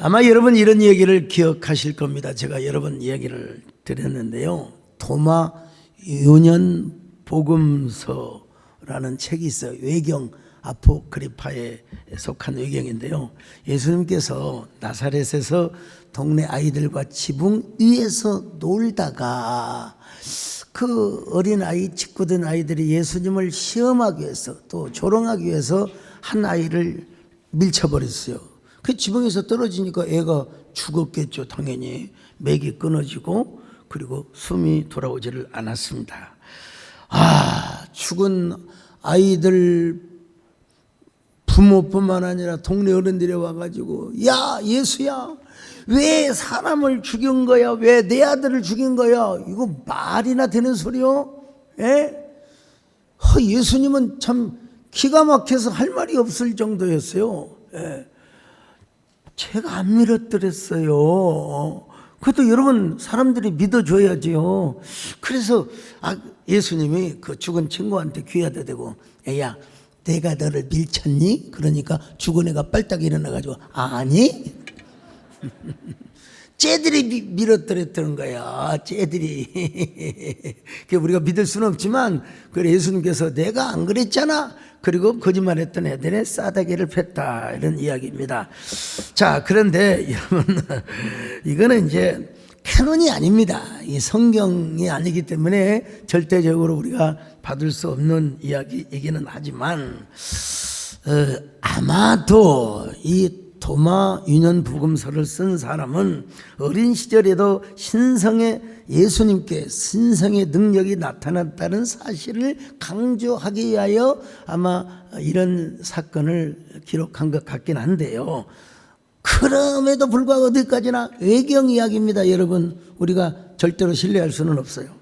아마 여러분 이런 얘기를 기억하실 겁니다. 제가 여러 번 이야기를 드렸는데요. 도마 유년 복음서라는 책이 있어요. 외경 아포크리파에 속한 외경인데요. 예수님께서 나사렛에서 동네 아이들과 지붕 위에서 놀다가 그 어린아이, 직구된 아이들이 예수님을 시험하기 위해서 또 조롱하기 위해서 한 아이를 밀쳐버렸어요. 그 지붕에서 떨어지니까 애가 죽었겠죠. 당연히 맥이 끊어지고 그리고 숨이 돌아오지를 않았습니다. 죽은 아이들 부모뿐만 아니라 동네 어른들이 와가지고 야 예수야 왜 사람을 죽인 거야? 왜 내 아들을 죽인 거야? 이거 말이나 되는 소리요? 예? 예수님은 참 기가 막혀서 할 말이 없을 정도였어요. 예. 제가 안 밀어드렸어요. 그것도 여러분 사람들이 믿어줘야지요. 그래서 예수님이 그 죽은 친구한테 귀에다 대고 야 내가 너를 밀쳤니? 그러니까 죽은 애가 빨딱 일어나가지고 아니 쟤들이 밀어뜨렸다는 거야. 쟤들이. 우리가 믿을 수는 없지만 그래 예수님께서 내가 안 그랬잖아. 그리고 거짓말했던 애들의 싸대기를 폈다 이런 이야기입니다. 자, 그런데 여러분 이거는 이제 캐논이 아닙니다. 이 성경이 아니기 때문에 절대적으로 우리가 받을 수 없는 이야기이기는 하지만 아마도 이 도마 유년 복음서를 쓴 사람은 어린 시절에도 예수님께 신성의 능력이 나타났다는 사실을 강조하기 위하여 아마 이런 사건을 기록한 것 같긴 한데요. 그럼에도 불구하고 어디까지나 외경 이야기입니다. 여러분 우리가 절대로 신뢰할 수는 없어요.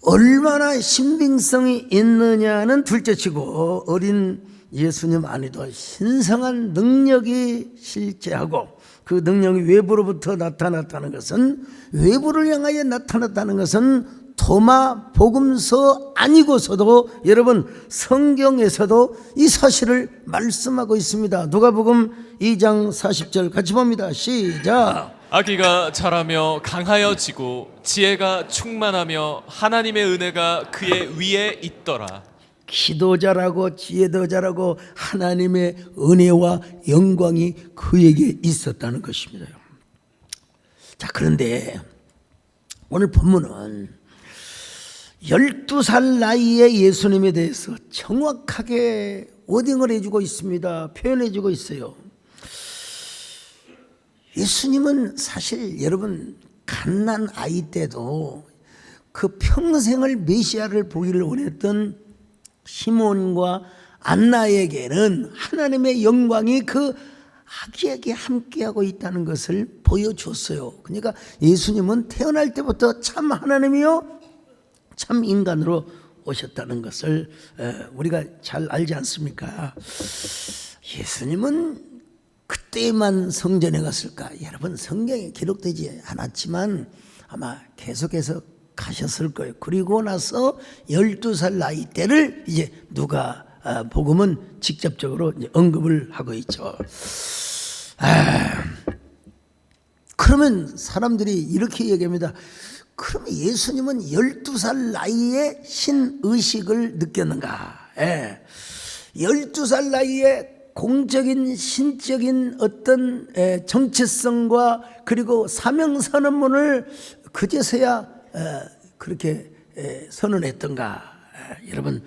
얼마나 신빙성이 있느냐는 둘째치고 어린 예수님 안에도 신성한 능력이 실제하고 그 능력이 외부로부터 나타났다는 것은 외부를 향하여 나타났다는 것은 도마 복음서 아니고서도 여러분 성경에서도 이 사실을 말씀하고 있습니다. 누가복음 2장 40절 같이 봅니다. 시작. 아기가 자라며 강하여지고 지혜가 충만하며 하나님의 은혜가 그의 위에 있더라. 기도 잘하고 지혜도 잘하고 하나님의 은혜와 영광이 그에게 있었다는 것입니다. 자, 그런데 오늘 본문은 12살 나이에 예수님에 대해서 정확하게 워딩을 해주고 있습니다. 표현해주고 있어요. 예수님은 사실 여러분 갓난 아이 때도 그 평생을 메시아를 보기를 원했던 시몬과 안나에게는 하나님의 영광이 그 아기에게 함께하고 있다는 것을 보여줬어요. 그러니까 예수님은 태어날 때부터 참 하나님이요 참 인간으로 오셨다는 것을 우리가 잘 알지 않습니까? 예수님은 그때만 성전에 갔을까? 여러분 성경에 기록되지 않았지만 아마 계속해서 가셨을 거예요. 그리고 나서 12살 나이 때를 이제 누가복음은 직접적으로 이제 언급을 하고 있죠. 그러면 사람들이 이렇게 얘기합니다. 그러면 예수님은 12살 나이에 신의식을 느꼈는가? 12살 나이에 공적인 신적인 어떤 정체성과 그리고 사명선언문을 그제서야 그렇게 선언했던가? 여러분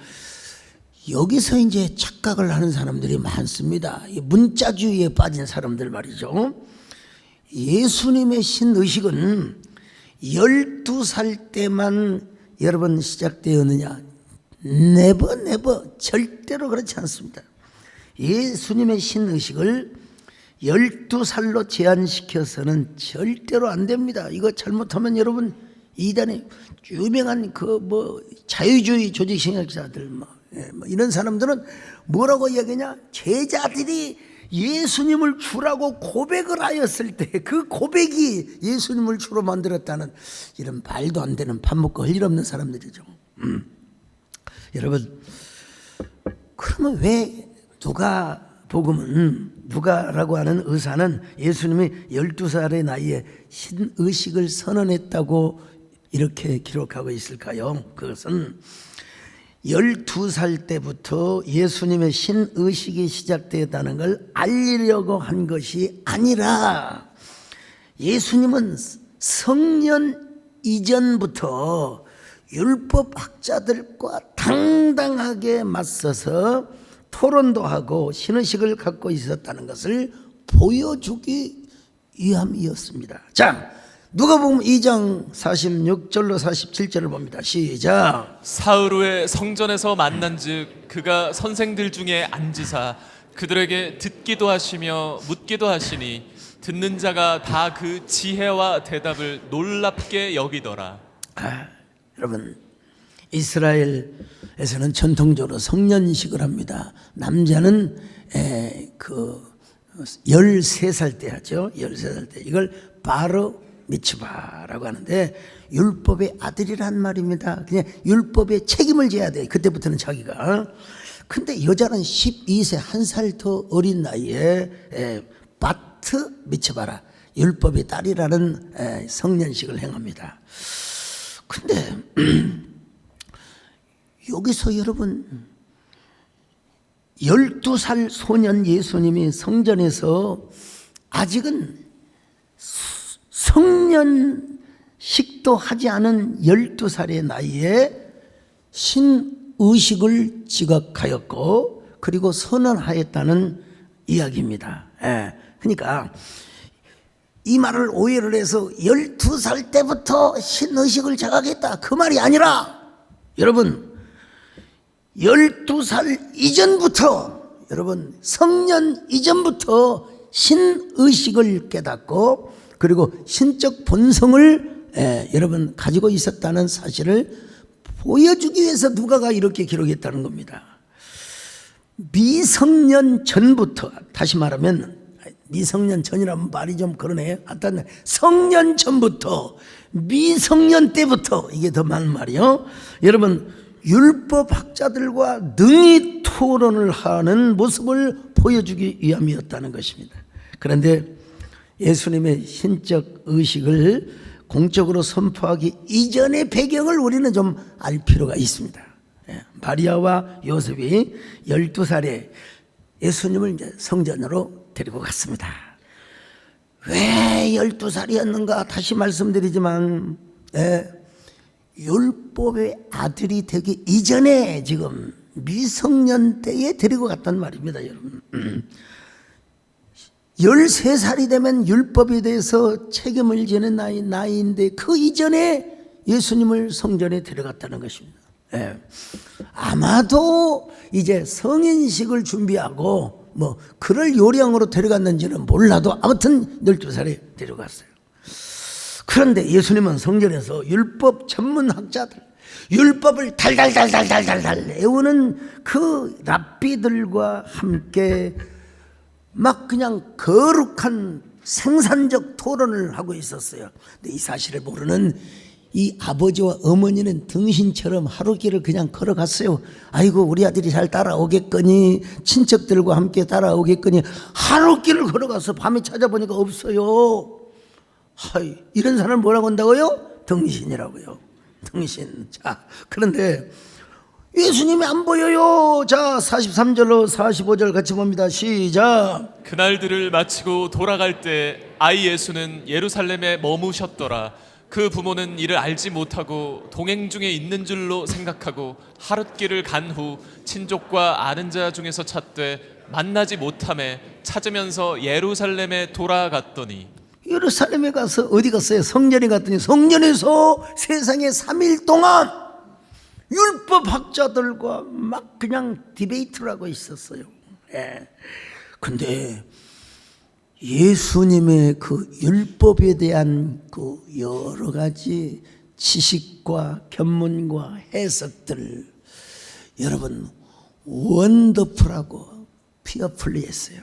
여기서 이제 착각을 하는 사람들이 많습니다. 문자주의에 빠진 사람들 말이죠. 예수님의 신의식은 12살 때만 여러분 시작되었느냐? 네버 절대로 그렇지 않습니다. 예수님의 신의식을 12살로 제한시켜서는 절대로 안 됩니다. 이거 잘못하면 여러분 이단의 유명한 자유주의 조직신학자들 이런 사람들은 뭐라고 이야기하냐? 제자들이 예수님을 주라고 고백을 하였을 때 그 고백이 예수님을 주로 만들었다는 이런 말도 안 되는 밥 먹고 할 일 없는 사람들이죠. 여러분 그러면 왜 복음은 누가라고 하는 의사는 예수님이 12살의 나이에 신의식을 선언했다고 이렇게 기록하고 있을까요? 그것은 12살 때부터 예수님의 신의식이 시작되었다는 걸 알리려고 한 것이 아니라 예수님은 성년 이전부터 율법학자들과 당당하게 맞서서 토론도 하고 신의식을 갖고 있었다는 것을 보여주기 위함이었습니다. 자, 누가복음 2장 46절로 47절을 봅니다. 시작. 사흘 후에 성전에서 만난즉 그가 선생들 중에 앉으사 그들에게 듣기도 하시며 묻기도 하시니 듣는 자가 다 그 지혜와 대답을 놀랍게 여기더라. 여러분, 이스라엘에서는 전통적으로 성년식을 합니다. 남자는 13살 때 하죠. 13살 때. 이걸 바로 미츠바라고 하는데 율법의 아들이란 말입니다. 그냥 율법에 책임을 져야 돼. 그때부터는 자기가. 근데 여자는 12세, 한 살 더 어린 나이에 바트 미츠바라, 율법의 딸이라는 성년식을 행합니다. 근데 여기서 여러분 12살 소년 예수님이 성전에서 아직은 성년식도 하지 않은 12살의 나이에 신의식을 지각하였고 그리고 선언하였다는 이야기입니다. 그러니까 이 말을 오해를 해서 12살 때부터 신의식을 자각했다 그 말이 아니라 여러분 12살 이전부터 여러분 성년 이전부터 신의식을 깨닫고 그리고 신적 본성을 여러분 가지고 있었다는 사실을 보여주기 위해서 누가가 이렇게 기록했다는 겁니다. 미성년 전부터, 다시 말하면 미성년 전이라면 말이 좀 그러네. 하여튼 성년 전부터 미성년 때부터 이게 더 많은 말이요. 여러분 율법학자들과 능히 토론을 하는 모습을 보여주기 위함이었다는 것입니다. 그런데 예수님의 신적 의식을 공적으로 선포하기 이전의 배경을 우리는 좀 알 필요가 있습니다. 마리아와 요셉이 12살에 예수님을 이제 성전으로 데리고 갔습니다. 왜 12살이었는가 다시 말씀드리지만 율법의 아들이 되기 이전에 지금 미성년 때에 데리고 갔단 말입니다. 여러분 13살이 되면 율법에 대해서 책임을 지는 나이인데 그 이전에 예수님을 성전에 데려갔다는 것입니다. 아마도 이제 성인식을 준비하고 뭐 그럴 요량으로 데려갔는지는 몰라도 아무튼 12살에 데려갔어요. 그런데 예수님은 성전에서 율법 전문학자들, 율법을 달달달달달달 외우는 그 랍비들과 함께 막 그냥 거룩한 생산적 토론을 하고 있었어요. 근데 이 사실을 모르는 이 아버지와 어머니는 등신처럼 하루길을 그냥 걸어갔어요. 아이고 우리 아들이 잘 따라오겠거니, 친척들과 함께 따라오겠거니 하루길을 걸어가서 밤에 찾아보니까 없어요. 이런 사람을 뭐라고 한다고요? 등신이라고요. 등신. 자, 그런데 예수님이 안 보여요. 자, 43절로 45절 같이 봅니다. 시작. 그날들을 마치고 돌아갈 때 아이 예수는 예루살렘에 머무셨더라. 그 부모는 이를 알지 못하고 동행 중에 있는 줄로 생각하고 하룻길을 간 후 친족과 아는 자 중에서 찾되 만나지 못하매 찾으면서 예루살렘에 돌아갔더니. 예루살렘에 가서 어디 갔어요? 성전에 갔더니 성전에서 세상에 3일 동안 율법학자들과 막 그냥 디베이트를 하고 있었어요. 근데 예수님의 그 율법에 대한 그 여러 가지 지식과 견문과 해석들 여러분 원더풀하고 피어풀리했어요.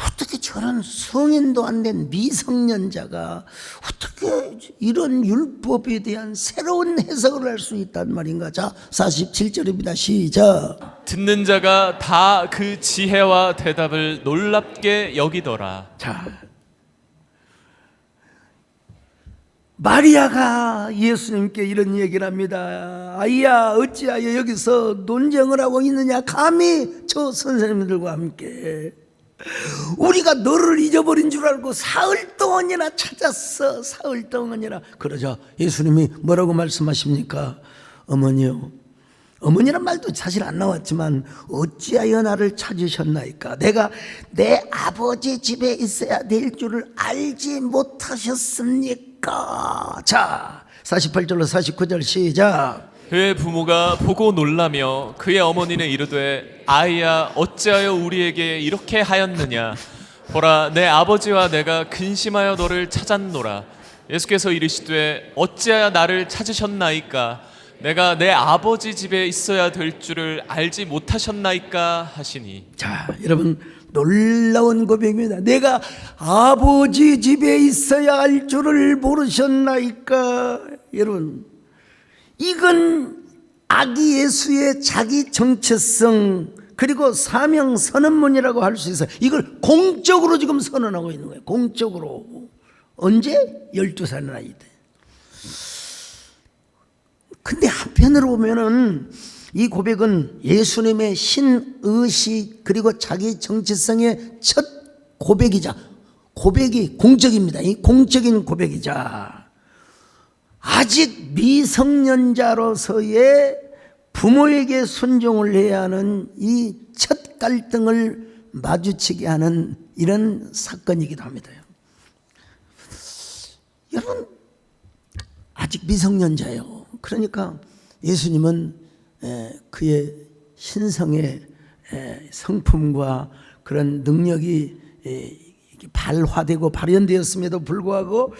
어떻게 저런 성인도 안 된 미성년자가 어떻게 이런 율법에 대한 새로운 해석을 할 수 있단 말인가? 자, 47절입니다. 시작. 듣는 자가 다 그 지혜와 대답을 놀랍게 여기더라. 자, 마리아가 예수님께 이런 얘기를 합니다. 아이야, 어찌하여 여기서 논쟁을 하고 있느냐? 감히 저 선생님들과 함께 우리가 너를 잊어버린 줄 알고 사흘 동안이나 찾았어. 사흘 동안이나. 그러자 예수님이 뭐라고 말씀하십니까? 어머니요, 어머니란 말도 사실 안 나왔지만 어찌하여 나를 찾으셨나이까? 내가 내 아버지 집에 있어야 될 줄을 알지 못하셨습니까? 자, 48절로 49절 시작. 그의 부모가 보고 놀라며 그의 어머니는 이르되 아이야 어찌하여 우리에게 이렇게 하였느냐? 보라 내 아버지와 내가 근심하여 너를 찾았노라. 예수께서 이르시되 어찌하여 나를 찾으셨나이까? 내가 내 아버지 집에 있어야 될 줄을 알지 못하셨나이까 하시니. 자, 여러분 놀라운 고백입니다. 내가 아버지 집에 있어야 할 줄을 모르셨나이까? 여러분, 이건 아기 예수의 자기 정체성 그리고 사명 선언문이라고 할 수 있어요. 이걸 공적으로 지금 선언하고 있는 거예요. 공적으로. 언제? 12살 나이 때. 근데 한편으로 보면은 이 고백은 예수님의 신의식 그리고 자기 정체성의 첫 고백이자 고백이 공적입니다. 이 공적인 고백이자 아직 미성년자로서의 부모에게 순종을 해야 하는 이 첫 갈등을 마주치게 하는 이런 사건이기도 합니다. 여러분, 아직 미성년자예요. 그러니까 예수님은 그의 신성의 성품과 그런 능력이 발화되고 발현되었음에도 불구하고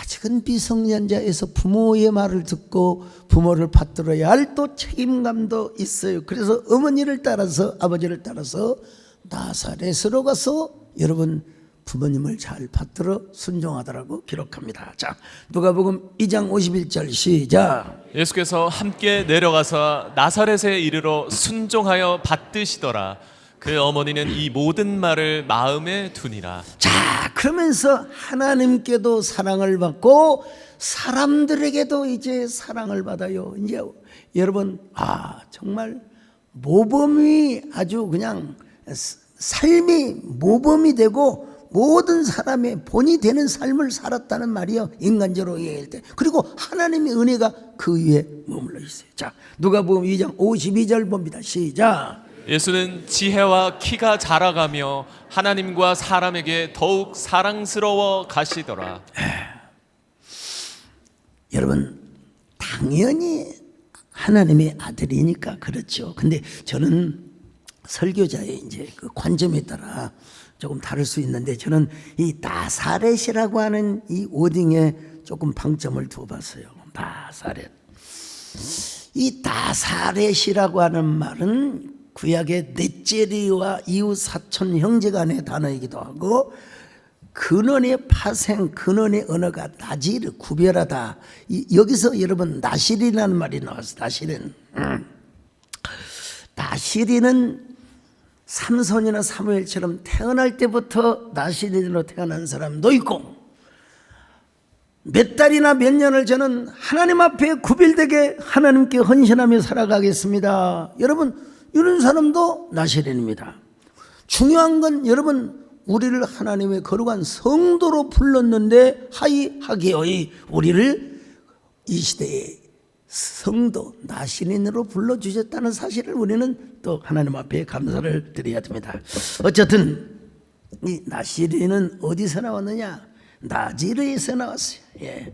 아직은 미성년자에서 부모의 말을 듣고 부모를 받들어야 할 또 책임감도 있어요. 그래서 어머니를 따라서 아버지를 따라서 나사렛으로 가서 여러분 부모님을 잘 받들어 순종하더라고 기록합니다. 자, 누가복음 2장 51절 시작. 예수께서 함께 내려가서 나사렛에 이르러 순종하여 받드시더라. 그 어머니는 이 모든 말을 마음에 두니라. 자, 그러면서 하나님께도 사랑을 받고 사람들에게도 이제 사랑을 받아요. 이제 여러분, 정말 모범이 아주 그냥 삶이 모범이 되고 모든 사람의 본이 되는 삶을 살았다는 말이요. 인간적으로 얘기할 때. 그리고 하나님의 은혜가 그 위에 머물러 있어요. 자, 누가복음 2장 52절 봅니다. 시작. 예수는 지혜와 키가 자라가며 하나님과 사람에게 더욱 사랑스러워 가시더라. 여러분, 당연히 하나님의 아들이니까 그렇죠. 근데 저는 설교자의 이제 그 관점에 따라 조금 다를 수 있는데 저는 이 나사렛이라고 하는 이 워딩에 조금 방점을 두어봤어요. 나사렛. 이 나사렛이라고 하는 말은 구약의 넷제리와 이웃 사촌 형제간의 단어이기도 하고 근원의 파생, 근원의 언어가 나지를 구별하다. 여기서 여러분 나실이라는 말이 나왔어요. 나실은 나실이는 삼손이나 사무엘처럼 태어날 때부터 나실인으로 태어난 사람도 있고 몇 달이나 몇 년을 저는 하나님 앞에 구별되게 하나님께 헌신하며 살아가겠습니다. 여러분, 이런 사람도 나실인입니다. 중요한 건 여러분, 우리를 하나님의 거룩한 성도로 불렀는데 하기어이 우리를 이 시대의 성도 나실인으로 불러주셨다는 사실을 우리는 또 하나님 앞에 감사를 드려야 됩니다. 어쨌든 이 나실인은 어디서 나왔느냐? 나지르에서 나왔어요. 예.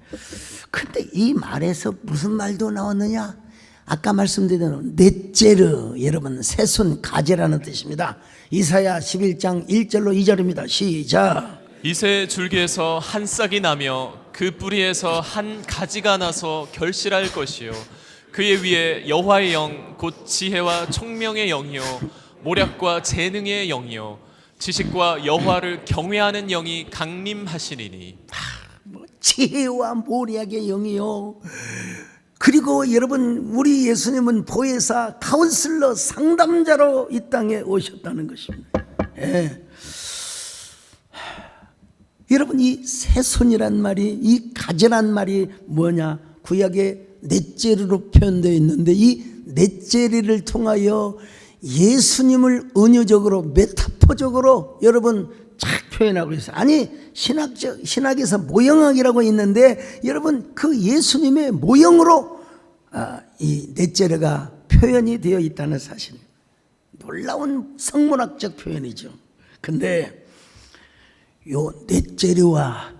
근데 이 말에서 무슨 말도 나왔느냐? 아까 말씀드린 넷제르, 여러분 새순 가지라는 뜻입니다. 이사야 11장 1절로 2절입니다. 시작. 이새 줄기에서 한 싹이 나며 그 뿌리에서 한 가지가 나서 결실할 것이요 그의 위에 여호와의 영 곧 지혜와 총명의 영이요 모략과 재능의 영이요 지식과 여호와를 경외하는 영이 강림하시리니. 지혜와 모략의 영이요. 그리고 여러분, 우리 예수님은 보혜사, 카운슬러, 상담자로 이 땅에 오셨다는 것입니다. 예. 여러분, 이 새손이란 말이, 이 가지란 말이 뭐냐? 구약에 넷째리로 표현되어 있는데, 이 넷째리를 통하여 예수님을 은유적으로, 메타포적으로 여러분 쫙 표현하고 있어요. 아니, 신학에서 모형학이라고 있는데, 여러분 그 예수님의 모형으로 이 넷째리가 표현이 되어 있다는 사실, 놀라운 성문학적 표현이죠. 근데 요 넷째리와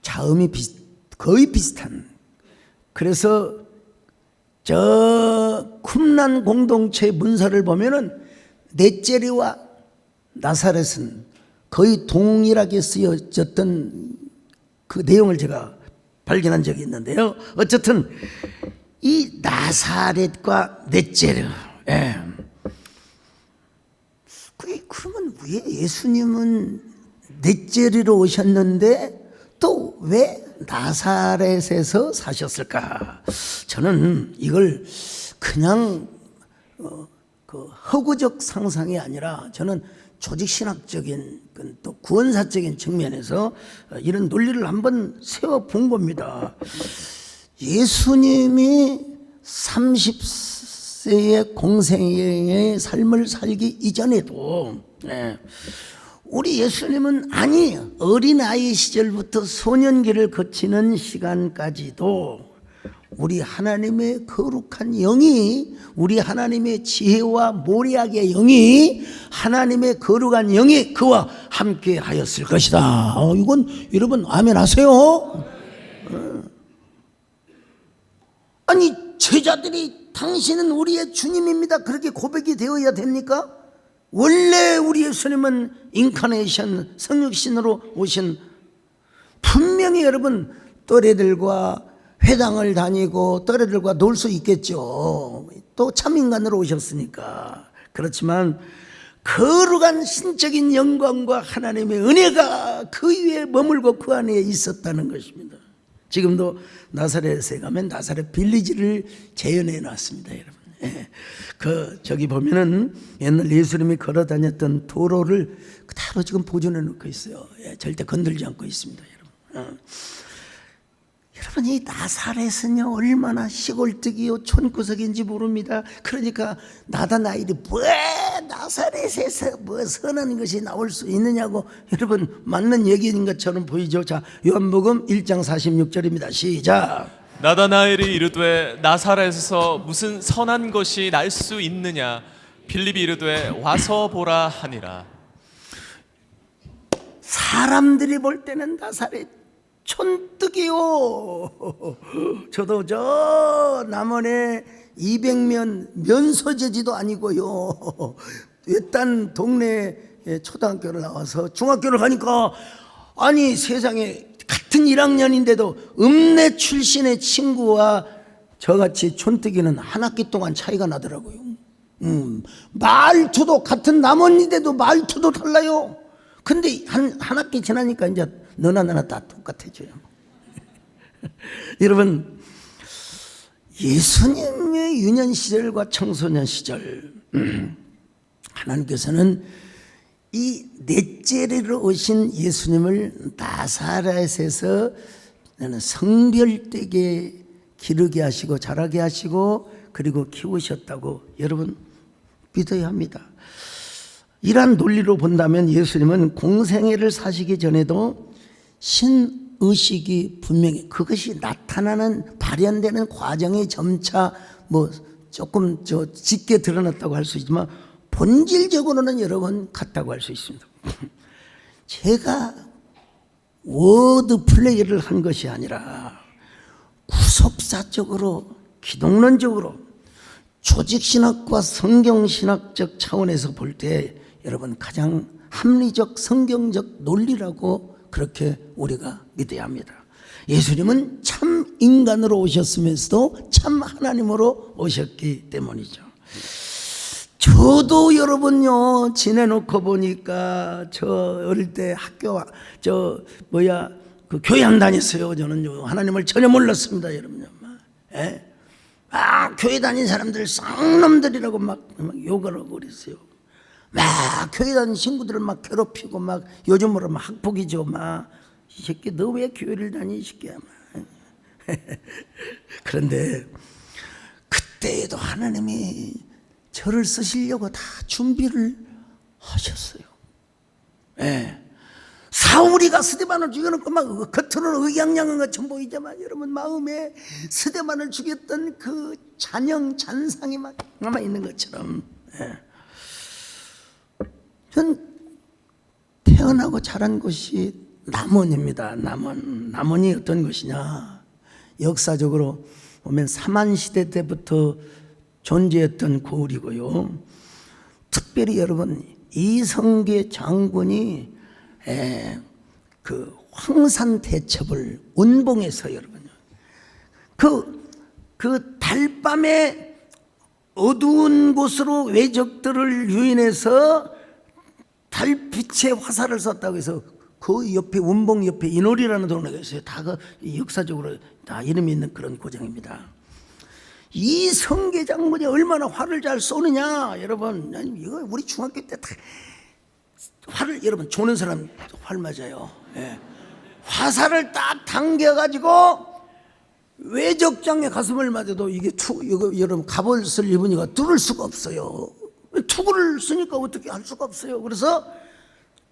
자음이 거의 비슷한, 그래서 저 쿰란 공동체 문서를 보면은 넷째리와 나사렛은 거의 동일하게 쓰여졌던 그 내용을 제가 발견한 적이 있는데요. 어쨌든 이 나사렛과 넷째리, 예. 그러면 왜 예수님은 넷째리로 오셨는데 또 왜 나사렛에서 사셨을까? 저는 이걸 그냥 그 허구적 상상이 아니라, 저는 조직신학적인 또 구원사적인 측면에서 이런 논리를 한번 세워본 겁니다. 예수님이 30세의 공생애의 삶을 살기 이전에도, 우리 예수님은 어린아이 시절부터 소년기를 거치는 시간까지도 우리 하나님의 거룩한 영이, 우리 하나님의 지혜와 모략의 영이, 하나님의 거룩한 영이 그와 함께 하였을 것이다. 이건 여러분 아멘 하세요. 아니, 제자들이 당신은 우리의 주님입니다, 그렇게 고백이 되어야 됩니까? 원래 우리 예수님은 인카네이션, 성육신으로 오신, 분명히 여러분 또래들과 회당을 다니고 또래들과 놀 수 있겠죠. 또 참인간으로 오셨으니까. 그렇지만 거룩한 신적인 영광과 하나님의 은혜가 그 위에 머물고 그 안에 있었다는 것입니다. 지금도 나사렛에 가면 나사렛 빌리지를 재현해 놨습니다, 여러분. 저기 보면은 옛날 예수님이 걸어 다녔던 도로를 그대로 지금 보존해 놓고 있어요. 절대 건들지 않고 있습니다, 여러분. 여러분, 이 나사렛은요 얼마나 시골뜨기요 촌구석인지 모릅니다. 그러니까 나다나엘이 왜 나사렛에서 뭐 선한 것이 나올 수 있느냐고, 여러분 맞는 얘기인 것처럼 보이죠. 자, 요한복음 1장 46절입니다. 시작. 나다나엘이 이르되 나사렛에서 무슨 선한 것이 날 수 있느냐. 빌립이 이르되 와서 보라 하니라. 사람들이 볼 때는 나사렛 촌뜨기요. 저도 저 남원에 200면 면소재지도 아니고요, 외딴 동네 초등학교를 나와서 중학교를 가니까, 아니 세상에 같은 1학년인데도 읍내 출신의 친구와 저같이 촌뜨기는 한 학기 동안 차이가 나더라고요. 말투도 같은 남원인데도 말투도 달라요. 근데 한 학기 지나니까 이제 너나 나나 다 똑같아져요. 여러분, 예수님의 유년 시절과 청소년 시절, 하나님께서는 이 넷째리로 오신 예수님을 나사렛에서 성별되게 기르게 하시고 자라게 하시고 그리고 키우셨다고 여러분 믿어야 합니다. 이러한 논리로 본다면 예수님은 공생애를 사시기 전에도 신의식이 분명히, 그것이 나타나는 발현되는 과정이 점차 뭐 조금 짙게 드러났다고 할 수 있지만 본질적으로는 여러분 같다고 할 수 있습니다. 제가 워드 플레이를 한 것이 아니라 구속사적으로, 기독론적으로, 조직신학과 성경신학적 차원에서 볼 때 여러분 가장 합리적 성경적 논리라고 그렇게 우리가 믿어야 합니다. 예수님은 참 인간으로 오셨으면서도 참 하나님으로 오셨기 때문이죠. 저도 여러분요 지내놓고 보니까 저 어릴 때 학교 그 교회 안 다녔어요. 저는요 하나님을 전혀 몰랐습니다, 여러분요. 예? 교회 다닌 사람들 쌍놈들이라고 막 욕을 하고 그랬어요. 막 교회 다닌 친구들을 막 괴롭히고 막 요즘으로 막 학폭이죠. 막 이 새끼 너 왜 교회를 다니 이 새끼야. 그런데 그때에도 하나님이 저를 쓰시려고 다 준비를 하셨어요. 예. 사울이가 스데반을 죽여놓고 막 겉으로는 의양양한 것처럼 보이지만 여러분 마음에 스데반을 죽였던 그 잔상이 막 남아있는 것처럼. 예. 전 태어나고 자란 곳이 남원입니다. 남원이 어떤 것이냐, 역사적으로 보면 삼한시대 때부터 존재했던 고을이고요. 특별히 여러분 이성계 장군이 그 황산대첩을 운봉해서 여러분요 그 달밤에 어두운 곳으로 왜적들을 유인해서 달빛에 화살을 쐈다고 해서 그 옆에 운봉 옆에 인월이라는 동네가 있어요. 다 그 역사적으로 다 이름이 있는 그런 고장입니다. 이 성계 장군이 얼마나 활을 잘 쏘느냐, 여러분. 이거 우리 중학교 때 다 활을 여러분 조는 사람 활 맞아요. 예. 화살을 딱 당겨가지고 외적장의 가슴을 맞아도 이게 이거 여러분 갑옷을 입으니까 뚫을 수가 없어요. 투구를 쓰니까 어떻게 할 수가 없어요. 그래서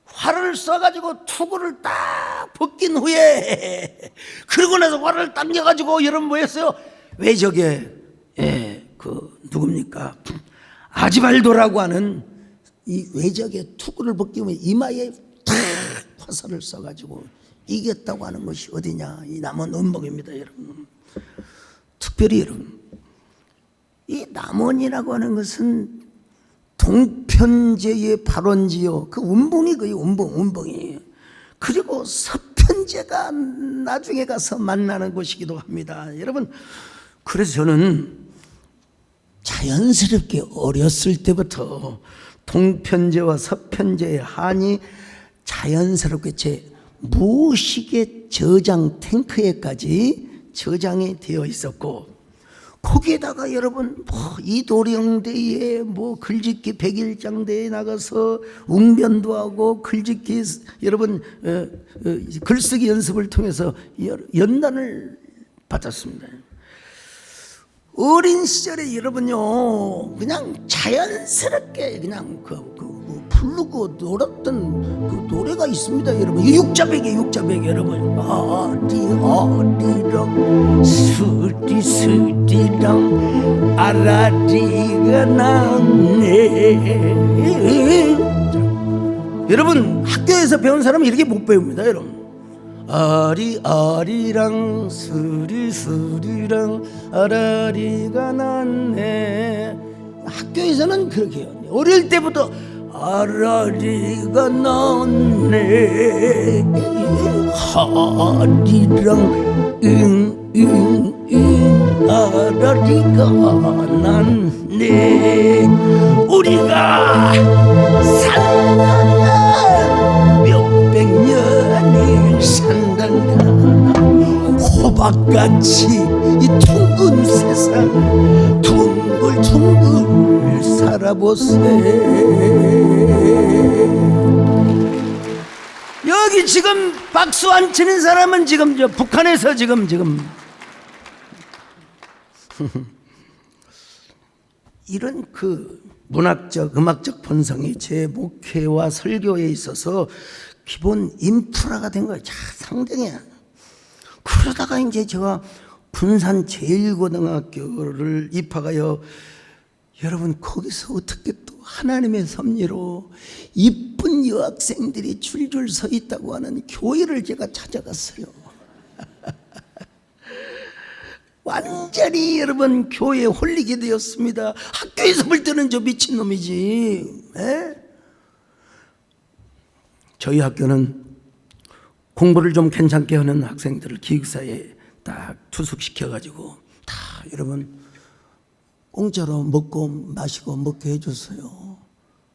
활을 쏴가지고 투구를 딱 벗긴 후에 그러고 나서 활을 당겨가지고 여러분 뭐였어요? 외적의 그 누굽니까? 아지발도라고 하는 이 외적의 투구를 벗기면 이마에 탁 화살을 쏴가지고 이겼다고 하는 것이 어디냐? 이 남원 운봉입니다, 여러분. 특별히 여러분, 이 남원이라고 하는 것은 동편제의 발원지요. 그 운봉이 거의 운봉이. 그리고 서편제가 나중에 가서 만나는 곳이기도 합니다. 여러분, 그래서 저는 자연스럽게 어렸을 때부터 동편제와 서편제의 한이 자연스럽게 제 무식의 저장 탱크에까지 저장이 되어 있었고, 거기에다가 여러분 이도령대에 글짓기 100일장대에 나가서 웅변도 하고 글짓기 여러분 글쓰기 연습을 통해서 연단을 받았습니다. 어린 시절에 여러분요 그냥 자연스럽게 그냥 부르고 놀았던 그 노래가 있습니다, 여러분. 육자백이에요, 육자백. 여러분, 아리랑 스리랑 아라리가 났네. 여러분 학교에서 배운 사람은 이렇게 못 배웁니다, 여러분. 아리랑 스리랑 아라리가 났네. 학교에서는 그렇게 해요. 어릴 때부터 아라리가 났네, 하리랑 잉잉잉 아라리가 났네. 우리가 산다가 몇백 년을 산단가 호박같이 이 둥근 세상 둥글둥글 살아보세. 여기 지금 박수 안 치는 사람은 지금 북한에서 지금 이런 그 문학적 음악적 본성이 제 목회와 설교에 있어서 기본 인프라가 된 거예요. 상당히. 그러다가 이제 제가 군산 제1고등학교를 입학하여 여러분 거기서 어떻게 또 하나님의 섭리로 이쁜 여학생들이 줄줄 서 있다고 하는 교회를 제가 찾아갔어요. 완전히 여러분 교회에 홀리게 되었습니다. 학교에서 볼 때는 저 미친놈이지. 저희 학교는 공부를 좀 괜찮게 하는 학생들을 기숙사에 딱 투숙시켜가지고 다 여러분 공짜로 먹고 마시고 먹게 해줬어요.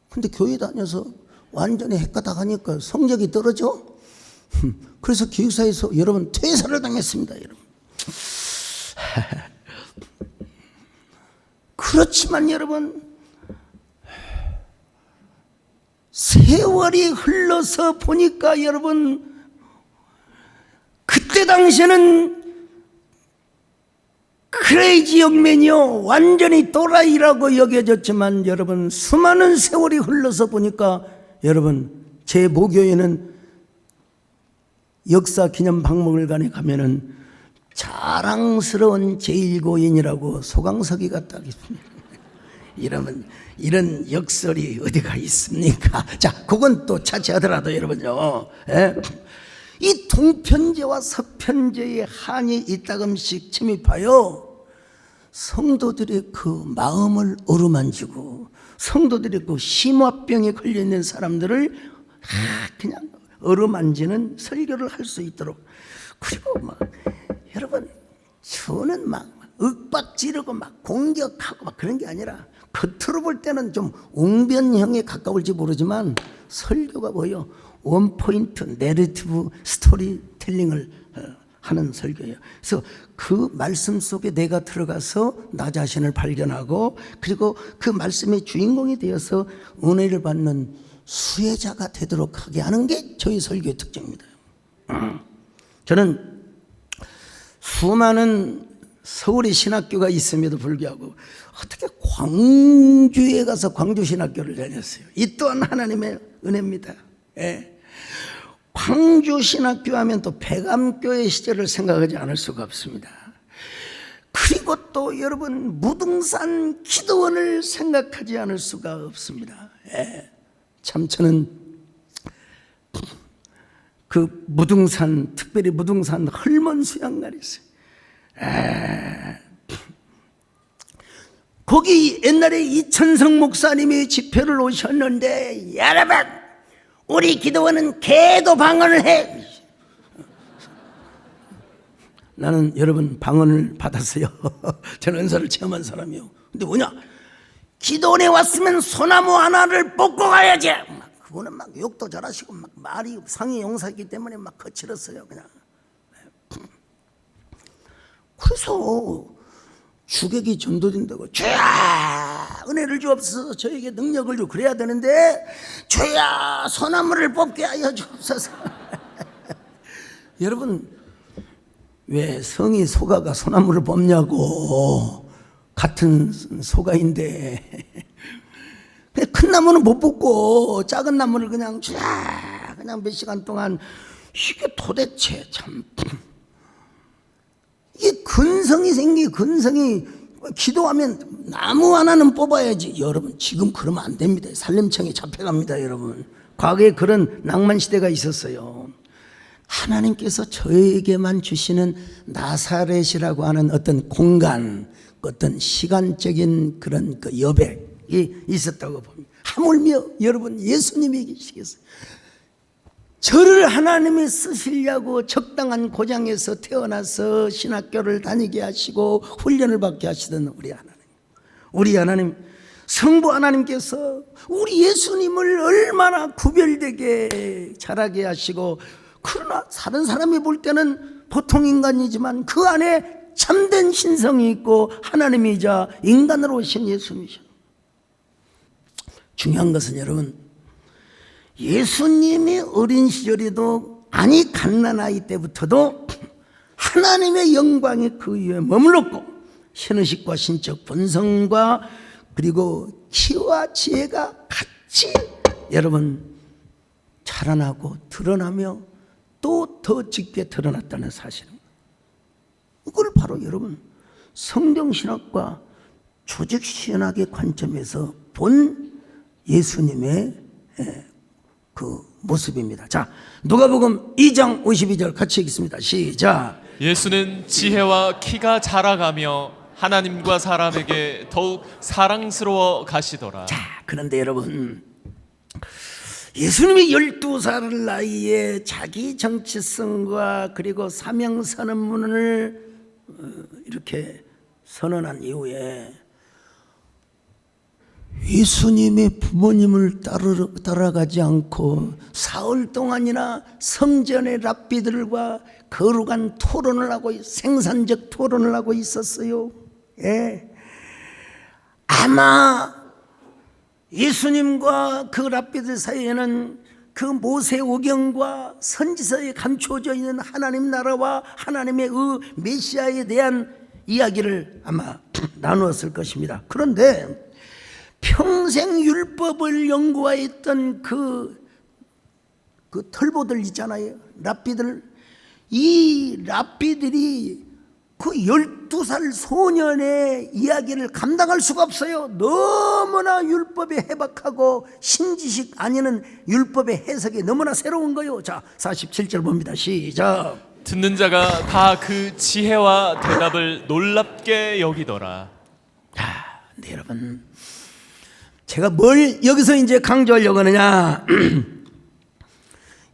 근데 교회 다녀서 완전히 헷가닥 하니까 성적이 떨어져. 그래서 기숙사에서 여러분 퇴사를 당했습니다. 여러분. 그렇지만 여러분, 세월이 흘러서 보니까 여러분, 그때 당시에는 크레이지 영맨이요, 완전히 또라이라고 여겨졌지만 여러분, 수많은 세월이 흘러서 보니까 여러분, 제 모교에는 역사 기념 박물관에 가면은 자랑스러운 제1고인이라고 소강석이가 딱 있습니다. 이러면 이런 역설이 어디가 있습니까? 자, 그건 또 차치하더라도 여러분요, 이 동편제와 서편제의 한이 이따금씩 침입하여 성도들의 그 마음을 어루만지고 성도들의 그 심화병에 걸려있는 사람들을 그냥 어루만지는 설교를 할 수 있도록. 그리고 막 여러분, 저는 막 윽박지르고 막 공격하고 막 그런 게 아니라 겉으로 볼 때는 좀 웅변형에 가까울지 모르지만 설교가 뭐예요? 원포인트 내러티브 스토리텔링을 하는 설교예요. 그래서 그 말씀 속에 내가 들어가서 나 자신을 발견하고, 그리고 그 말씀의 주인공이 되어서 은혜를 받는 수혜자가 되도록 하게 하는 게 저희 설교의 특징입니다. 저는 수많은 서울의 신학교가 있음에도 불구하고 어떻게 광주에 가서 광주 신학교를 다녔어요. 이 또한 하나님의 은혜입니다. 광주 신학교 하면 또 백암교의 시절을 생각하지 않을 수가 없습니다. 그리고 또 여러분, 무등산 기도원을 생각하지 않을 수가 없습니다. 참 저는 그 무등산, 특별히 무등산 헐먼 수양날이 있어요. 거기 옛날에 이천성 목사님이 집회를 오셨는데, 여러분, 우리 기도원은 개도 방언을 해. 나는 여러분 방언을 받았어요. 저는 은사를 체험한 사람이요. 근데 뭐냐? 기도원에 왔으면 소나무 하나를 뽑고 가야지. 그분은 막 욕도 잘하시고 막 말이 상위 용사이기 때문에 막 거칠었어요. 그냥. 그래서 주객이 전도된다고, 주야 은혜를 주옵소서, 저에게 능력을 주, 그래야 되는데 주야 소나무를 뽑게 하여 주옵소서. 여러분, 왜 성이 소가가 소나무를 뽑냐고. 같은 소가인데 큰 나무는 못 뽑고 작은 나무를 그냥 주야 그냥 몇 시간 동안, 이게 도대체 참, 이게 근성이 근성이 기도하면 나무 하나는 뽑아야지. 여러분, 지금 그러면 안 됩니다. 산림청에 잡혀갑니다. 여러분, 과거에 그런 낭만 시대가 있었어요. 하나님께서 저에게만 주시는 나사렛이라고 하는 어떤 공간, 어떤 시간적인 그런 그 여백이 있었다고 봅니다. 하물며 여러분, 예수님이 계시겠어요? 저를 하나님이 쓰시려고 적당한 고장에서 태어나서 신학교를 다니게 하시고 훈련을 받게 하시던 우리 하나님, 성부 하나님께서 우리 예수님을 얼마나 구별되게 자라게 하시고, 그러나 다른 사람이 볼 때는 보통 인간이지만 그 안에 참된 신성이 있고 하나님이자 인간으로 오신 예수님이죠. 중요한 것은 여러분, 예수님이 어린 시절에도, 아니 갓난아이 때부터도 하나님의 영광이 그 위에 머물렀고, 신의식과 신적 본성과 그리고 키와 지혜가 같이 여러분 자라나고 드러나며 또 더 짙게 드러났다는 사실입니다. 이걸 바로 여러분 성경신학과 조직신학의 관점에서 본 예수님의 그 모습입니다. 자, 누가복음 2장 52절 같이 읽겠습니다. 시작. 예수는 지혜와 키가 자라가며 하나님과 사람에게 더욱 사랑스러워 가시더라. 자, 그런데 여러분, 예수님이 12살 나이에 자기 정체성과 그리고 사명 선언문을 이렇게 선언한 이후에 예수님의 부모님을 따라가지 않고 사흘 동안이나 성전의 랍비들과 거룩한 토론을 하고 생산적 토론을 하고 있었어요. 예. 아마 예수님과 그 랍비들 사이에는 그 모세오경과 선지서에 감춰져 있는 하나님 나라와 하나님의 메시아에 대한 이야기를 아마 나누었을 것입니다. 그런데 평생 율법을 연구하였던 그 털보들 있잖아요. 랍비들. 이 랍비들이 그 12살 소년의 이야기를 감당할 수가 없어요. 너무나 율법에 해박하고 신지식 아니는 율법의 해석이 너무나 새로운 거요. 자, 47절 봅니다. 시작. 듣는 자가 다 그 지혜와 대답을 놀랍게 여기더라. 네, 여러분. 제가 뭘 여기서 이제 강조하려고 하느냐.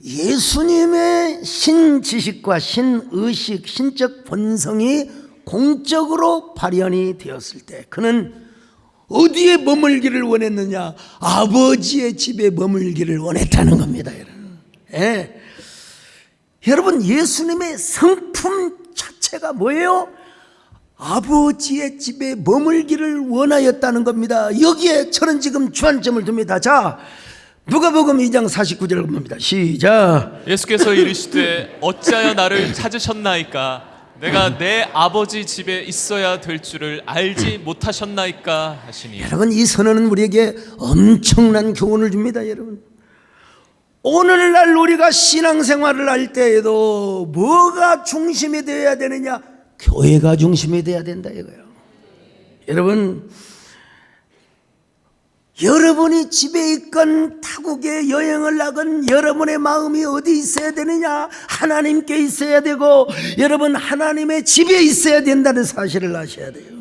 예수님의 신지식과 신의식, 신적 본성이 공적으로 발현이 되었을 때 그는 어디에 머물기를 원했느냐? 아버지의 집에 머물기를 원했다는 겁니다. 여러분. 예. 여러분, 예수님의 성품 자체가 뭐예요? 아버지의 집에 머물기를 원하였다는 겁니다. 여기에 저는 지금 주안점을 둡니다. 자, 누가복음 2장 49절을 봅니다. 시작. 예수께서 이르시되 어찌하여 나를 찾으셨나이까? 내가 내 아버지 집에 있어야 될 줄을 알지 못하셨나이까 하시니. 여러분, 이 선언은 우리에게 엄청난 교훈을 줍니다. 여러분, 오늘날 우리가 신앙생활을 할 때에도 뭐가 중심이 되어야 되느냐? 교회가 중심이 되어야 된다 이거예요. 여러분, 여러분이 집에 있건 타국에 여행을 나건 여러분의 마음이 어디 있어야 되느냐? 하나님께 있어야 되고, 여러분 하나님의 집에 있어야 된다는 사실을 아셔야 돼요.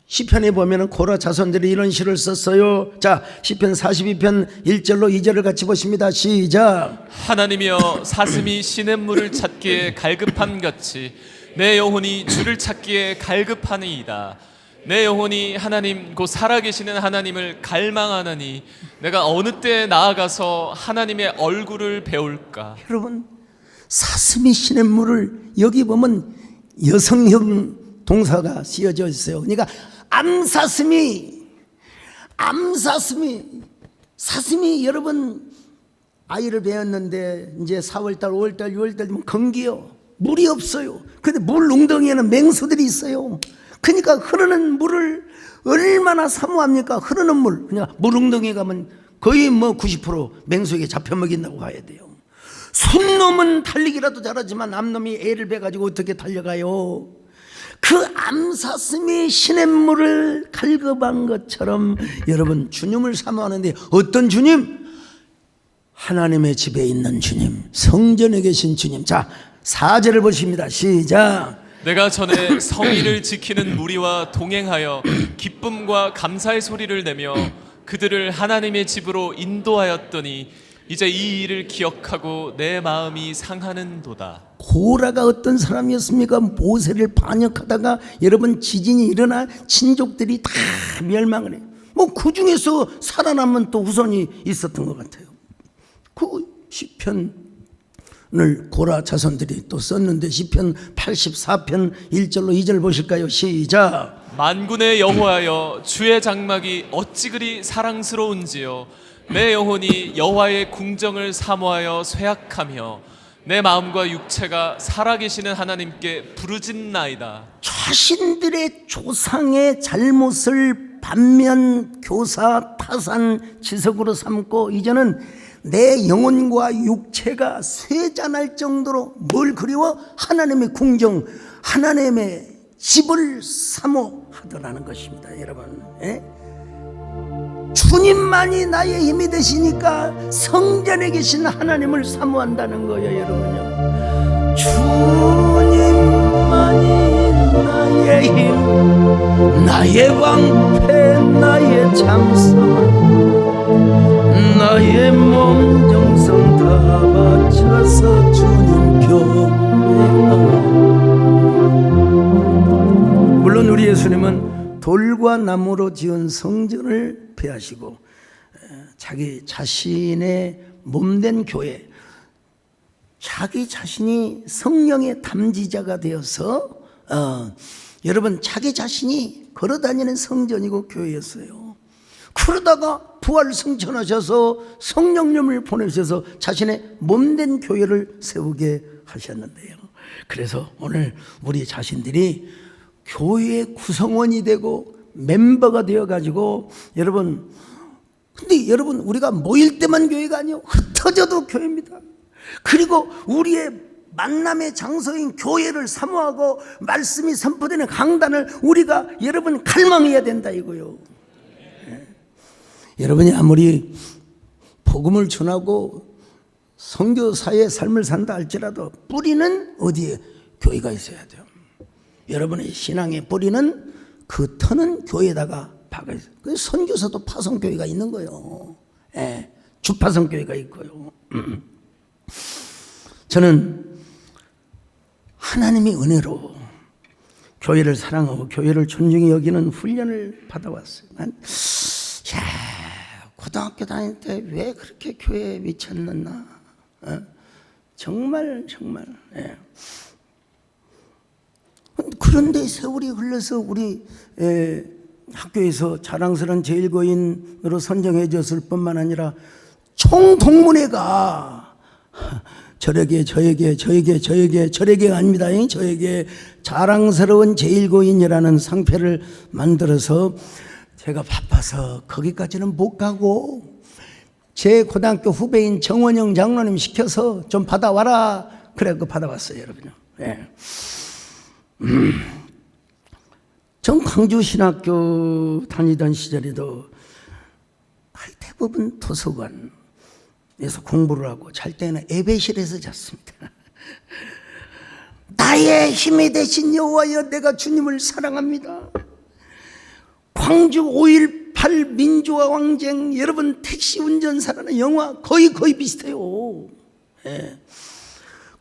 시편에 보면은 고라 자손들이 이런 시를 썼어요. 자, 시편 42편 1절로 2절을 같이 보십니다. 시작. 하나님이여 사슴이 시냇물을 찾기에 갈급함 같이 내 영혼이 주를 찾기에 갈급하니이다. 내 영혼이 하나님 곧 살아계시는 하나님을 갈망하느니 내가 어느 때에 나아가서 하나님의 얼굴을 배울까. 여러분, 사슴이 시냇물을, 여기 보면 여성형 동사가 쓰여져 있어요. 그러니까 사슴이 여러분 아이를 배웠는데 이제 4월달 5월달 6월달 되면 건기요, 물이 없어요. 근데 물 웅덩이에는 맹수들이 있어요. 그러니까 흐르는 물을 얼마나 사모합니까? 흐르는 물, 그러니까 물 웅덩이에 가면 거의 뭐 90% 맹수에게 잡혀먹인다고 봐야 돼요. 순놈은 달리기라도 잘하지만 암놈이 애를 베가지고 어떻게 달려가요? 그 암사슴이 시냇물을 갈급한 것처럼 여러분, 주님을 사모하는데 어떤 주님? 하나님의 집에 있는 주님, 성전에 계신 주님. 자, 4절을 보십니다. 시작. 내가 전에 성의를 지키는 무리와 동행하여 기쁨과 감사의 소리를 내며 그들을 하나님의 집으로 인도하였더니 이제 이 일을 기억하고 내 마음이 상하는도다. 고라가 어떤 사람이었습니까? 모세를 반역하다가 여러분 지진이 일어나 친족들이 다 멸망을 해요. 뭐 그 중에서 살아남은 또 후손이 있었던 것 같아요. 그 시편을 고라 자손들이 또 썼는데 시편 84편 1절로 2절 보실까요? 시작. 만군의 여호와여 주의 장막이 어찌 그리 사랑스러운지요. 내 영혼이 여호와의 궁정을 사모하여 쇠약하며 내 마음과 육체가 살아계시는 하나님께 부르짖나이다. 자신들의 조상의 잘못을 반면 교사 타산 지석으로 삼고 이제는 내 영혼과 육체가 쇠잔할 정도로 뭘 그리워? 하나님의 궁정, 하나님의 집을 사모하더라는 것입니다. 여러분, 예? 주님만이 나의 힘이 되시니까 성전에 계신 하나님을 사모한다는 거예요. 여러분요, 주님만이 나의 힘, 나의 방패, 나의 참선, 나의 몸 정성 다 바쳐서 주님 경배하오. 물론 우리 예수님은 돌과 나무로 지은 성전을 폐하시고 자기 자신의 몸된 교회, 자기 자신이 성령의 담지자가 되어서 여러분 자기 자신이 걸어다니는 성전이고 교회였어요. 그러다가 부활 승천하셔서 성령님을 보내셔서 자신의 몸된 교회를 세우게 하셨는데요. 그래서 오늘 우리 자신들이 교회의 구성원이 되고 멤버가 되어가지고 여러분, 근데 여러분 우리가 모일 때만 교회가 아니에요. 흩어져도 교회입니다. 그리고 우리의 만남의 장소인 교회를 사모하고 말씀이 선포되는 강단을 우리가 여러분 갈망해야 된다 이거요. 여러분이 아무리 복음을 전하고 선교사의 삶을 산다 할지라도 뿌리는 어디에? 교회가 있어야 돼요. 여러분의 신앙의 뿌리는 그 터는 교회에다가 박아 있어요. 그래서 선교사도 파송교회가 있는 거예요. 예, 주파송교회가 있고요. 저는 하나님의 은혜로 교회를 사랑하고 교회를 존중히 여기는 훈련을 받아왔어요. 고등학교 다닐 때 왜 그렇게 교회에 미쳤느냐. 정말. 예. 그런데 세월이 흘러서 우리 학교에서 자랑스러운 제일고인으로 선정해졌을 뿐만 아니라 총동문회가 저에게 아닙니다. 저에게 자랑스러운 제일고인이라는 상패를 만들어서 제가 바빠서 거기까지는 못 가고 제 고등학교 후배인 정원영 장로님 시켜서 좀 받아와라. 그래서 받아왔어요, 여러분요. 예. 전 광주신학교 다니던 시절에도 대부분 도서관에서 공부를 하고 잘 때는 예배실에서 잤습니다. 나의 힘이 되신 여호와여, 내가 주님을 사랑합니다. 광주 5.18 민주화 항쟁, 여러분 택시 운전사라는 영화 거의 비슷해요. 예.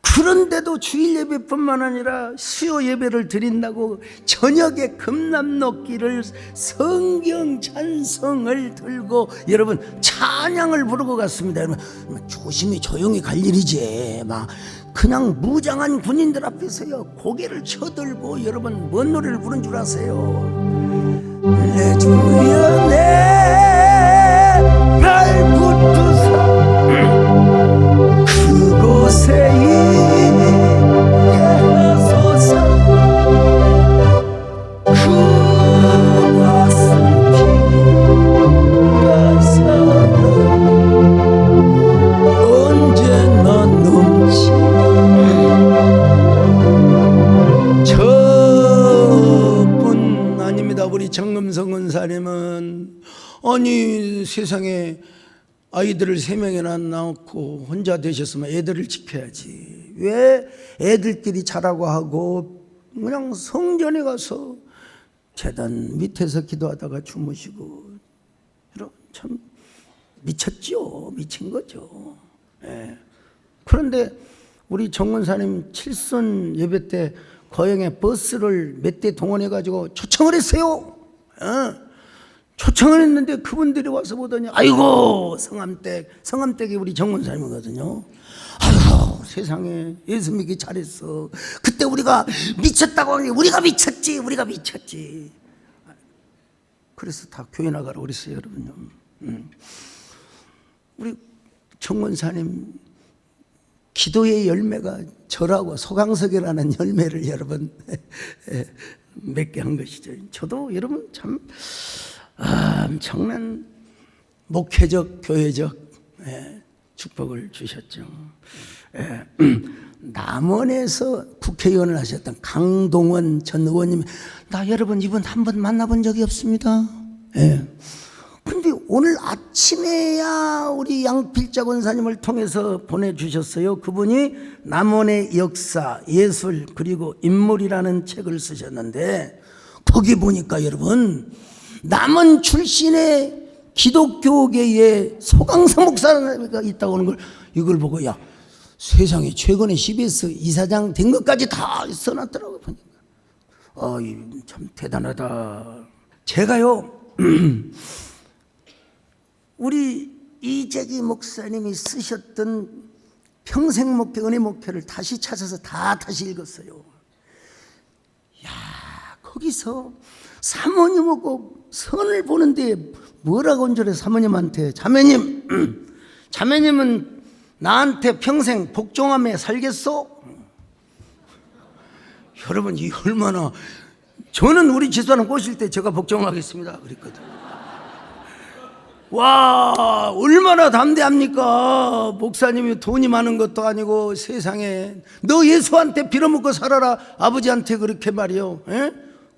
그런데도 주일 예배뿐만 아니라 수요 예배를 드린다고 저녁에 금남로길을 성경 찬송을 들고 여러분 찬양을 부르고 갔습니다. 여러분 조심히 조용히 갈 일이지, 막 그냥 무장한 군인들 앞에서요 고개를 쳐들고 여러분 뭔 노래를 부른 줄 아세요? 내 주여 내 발붙두사 그곳에 있게 하소서. 그것은 피가 사랑 언제나 넘치는 저뿐 아닙니다. 우리 정금성 은사님은 아니 세상에 아이들을 3명이나 낳고 혼자 되셨으면 애들을 지켜야지. 왜 애들끼리 자라고 하고 그냥 성전에 가서 제단 밑에서 기도하다가 주무시고. 여러분 참 미쳤죠. 미친 거죠. 예. 그런데 우리 정원사님 칠순 예배 때 거영에 버스를 몇 대 동원해가지고 초청을 했어요. 초청을 했는데 그분들이 와서 보더니 아이고 성암댁이 우리 정문사님이거든요. 아이고 세상에 예수 믿기 잘했어. 그때 우리가 미쳤다고 하니 우리가 미쳤지. 그래서 다 교회 나가라고 그랬어요, 여러분요. 우리 정문사님 기도의 열매가 저라고 소강석이라는 열매를 여러분 맺게 한 것이죠. 저도 여러분 참 엄청난 목회적 교회적 축복을 주셨죠. 남원에서 국회의원을 하셨던 강동원 전 의원님, 나 여러분 이분 한 번 만나본 적이 없습니다. 근데 오늘 아침에야 우리 양필자 권사님을 통해서 보내주셨어요. 그분이 남원의 역사, 예술 그리고 인물이라는 책을 쓰셨는데 거기 보니까 여러분 남원 출신의 기독교계의 소강사 목사가 있다고 하는 걸 이걸 보고 야 세상에 최근에 CBS 이사장 된 것까지 다 써놨더라고요. 보니까 참 대단하다. 제가요 우리 이재기 목사님이 쓰셨던 평생 목회, 은혜 목회를 다시 찾아서 다시 읽었어요. 야, 거기서 사모님하고 선을 보는데 뭐라고 온절해 사모님한테 자매님은 나한테 평생 복종하며 살겠소? 여러분 이 얼마나, 저는 우리 지수하는 꼬실 때 제가 복종하겠습니다 그랬거든. 와, 얼마나 담대합니까? 목사님이 돈이 많은 것도 아니고 세상에 너 예수한테 빌어먹고 살아라 아버지한테 그렇게 말이요, 에?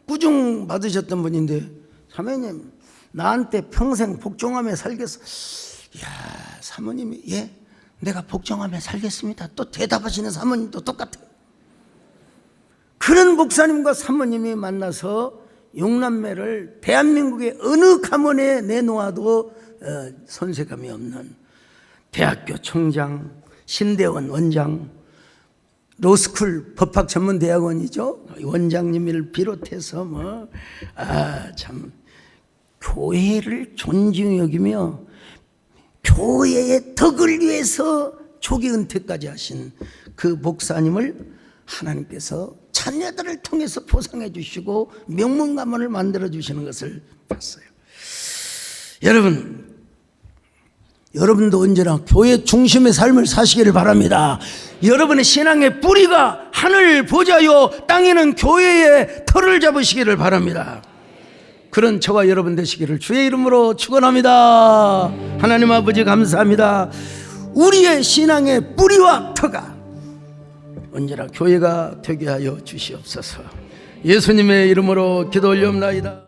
꾸중 받으셨던 분인데 사모님 나한테 평생 복종하며 살겠어. 이야, 사모님이 예, 내가 복종하며 살겠습니다. 또 대답하시는 사모님도 똑같아요. 그런 목사님과 사모님이 만나서 용남매를 대한민국의 어느 가문에 내놓아도 손색감이 없는 대학교 총장, 신대원 원장, 로스쿨 법학전문대학원이죠. 원장님을 비롯해서 참 교회를 존중히 여기며 교회의 덕을 위해서 조기 은퇴까지 하신 그 목사님을 하나님께서 자녀들을 통해서 보상해 주시고 명문 가문을 만들어 주시는 것을 봤어요. 여러분도 언제나 교회 중심의 삶을 사시기를 바랍니다. 여러분의 신앙의 뿌리가 하늘 보좌요 땅에는 교회의 터를 잡으시기를 바랍니다. 그런 저와 여러분 되시기를 주의 이름으로 축원합니다. 하나님 아버지 감사합니다. 우리의 신앙의 뿌리와 터가 언제나 교회가 되게 하여 주시옵소서. 예수님의 이름으로 기도 올려옵나이다.